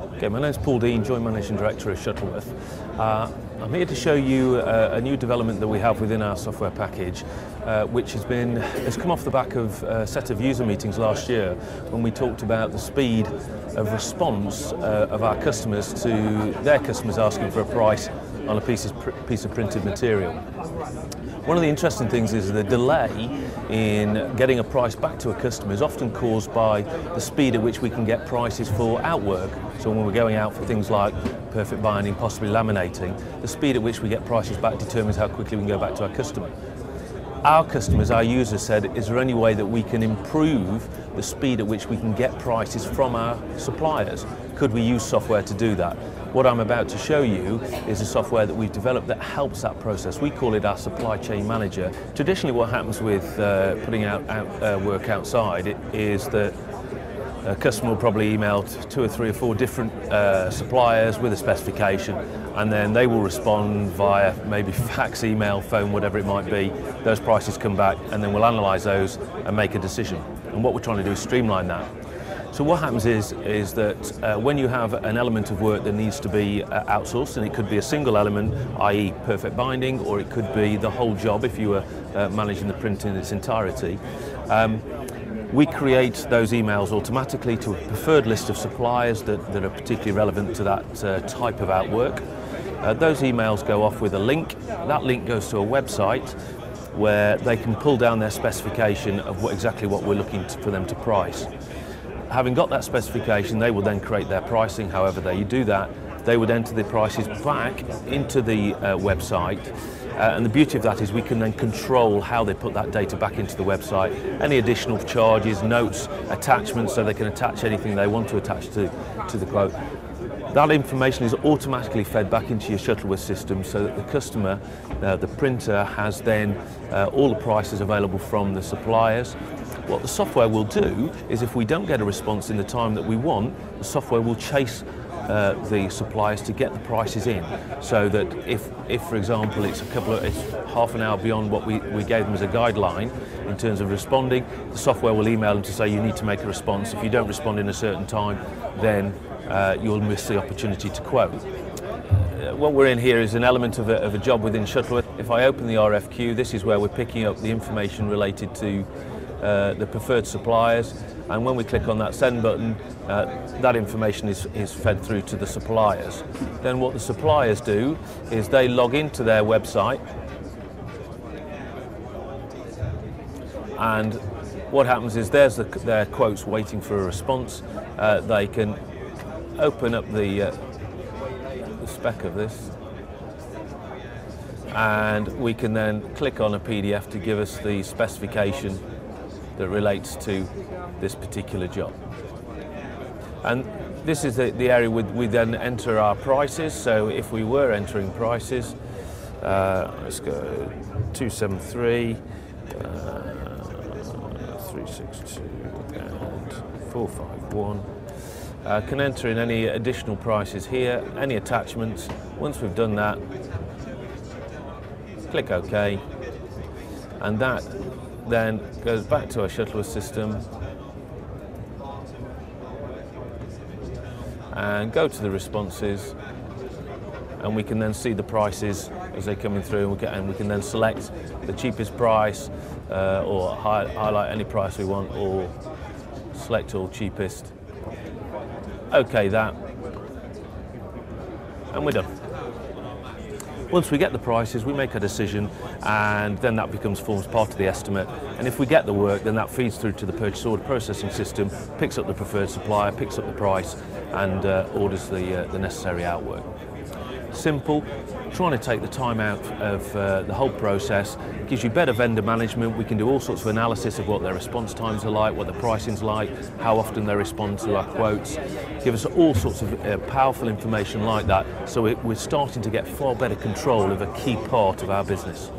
Okay, my name's Deane Joint Managing Director of Shuttleworth. I'm here to show you a new development that we have within our software package, which has come off the back of a set of user meetings last year when we talked about the speed of response of our customers to their customers asking for a price on a piece of printed material. One of the interesting things is the delay in getting a price back to a customer is often caused by the speed at which we can get prices for outwork. So when we're going out for things like perfect binding, possibly laminating, the speed at which we get prices back determines how quickly we can go back to our customer. Our customers, our users said, is there any way that we can improve the speed at which we can get prices from our suppliers? Could we use software to do that? What I'm about to show you is a software that we've developed that helps that process. We call it our supply chain manager. Traditionally what happens with putting out work outside is that a customer will probably email 2 or 3 or 4 different suppliers with a specification, and then they will respond via maybe fax, email, phone, whatever it might be. Those prices come back and then we'll analyse those and make a decision. And what we're trying to do is streamline that. So what happens is that when you have an element of work that needs to be outsourced, and it could be a single element, i.e. perfect binding, or it could be the whole job if you were managing the print in its entirety, we create those emails automatically to a preferred list of suppliers that are particularly relevant to that type of outwork. Those emails go off with a link. That link goes to a website where they can pull down their specification of exactly what we're looking for them to price. Having got that specification, they will then create their pricing. However they do that, they would enter the prices back into the website. And the beauty of that is we can then control how they put that data back into the website. Any additional charges, notes, attachments, so they can attach anything they want to attach to the quote. That information is automatically fed back into your Shuttleworth system so that the customer, the printer, has then all the prices available from the suppliers. What the software will do is if we don't get a response in the time that we want, the software will chase the suppliers to get the prices in, so that if for example it's half an hour beyond what we gave them as a guideline in terms of responding, the software will email them to say you need to make a response. If you don't respond in a certain time, then you'll miss the opportunity to quote. What we're in here is an element of a job within Shuttleworth. If I open the RFQ, this is where we're picking up the information related to the preferred suppliers, and when we click on that send button, that information is fed through to the suppliers. Then what the suppliers do is they log into their website, and what happens is there's their quotes waiting for a response. They can open up the spec of this, and we can then click on a PDF to give us the specification that relates to this particular job. And this is the area we then enter our prices. So if we were entering prices, let's go 273, 362 and 451. Can enter in any additional prices here, any attachments. Once we've done that, click OK, and that then goes back to our Shuttleworth system and go to the responses, and we can then see the prices as they're coming through, and we can then select the cheapest price or highlight any price we want, or select all cheapest. OK that, and we're done. Once we get the prices, we make a decision, and then that forms part of the estimate. And if we get the work, then that feeds through to the purchase order processing system, picks up the preferred supplier, picks up the price, and orders the necessary outwork. Simple, trying to take the time out of the whole process, gives you better vendor management. We can do all sorts of analysis of what their response times are like, what the pricing's like, how often they respond to our quotes, give us all sorts of powerful information like that. So we're starting to get far better control of a key part of our business.